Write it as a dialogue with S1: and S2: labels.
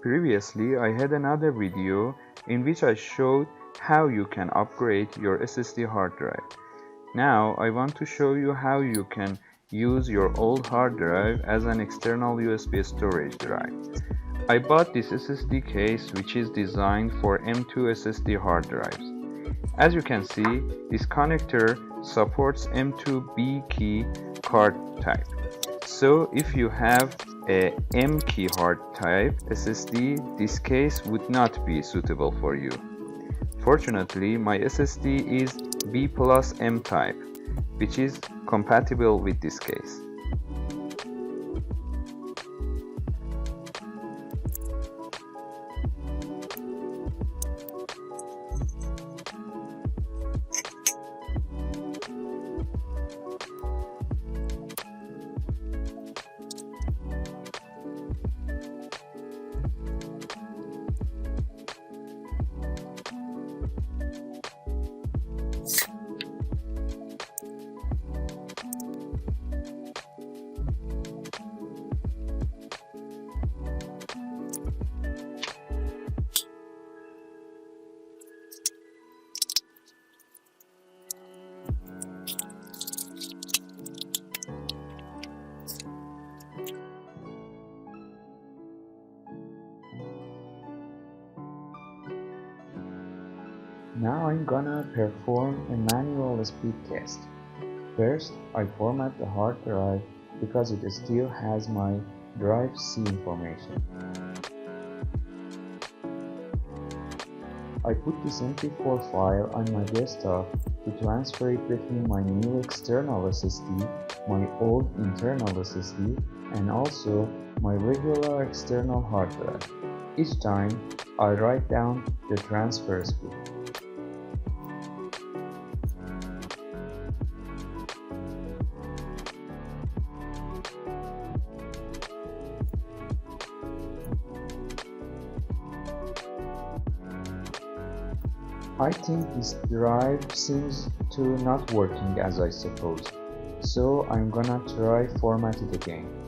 S1: Previously, I had another video in which I showed how you can upgrade your SSD hard drive. Now, I want to show you how you can use your old hard drive as an external USB storage drive. I bought this SSD case which is designed for M2 SSD hard drives. As you can see, this connector supports M2 B key card type. So if you have a M key hard type SSD, this case would not be suitable for you. Fortunately, my SSD is B plus M type, which is compatible with this case. Now I'm gonna perform a manual speed test. First, I format the hard drive because it still has my drive C information. I put this MP4 file on my desktop to transfer it between my new external SSD, my old internal SSD, and also my regular external hard drive. Each time, I write down the transfer speed. I think this drive seems to not working as I supposed, so I'm gonna try format it again.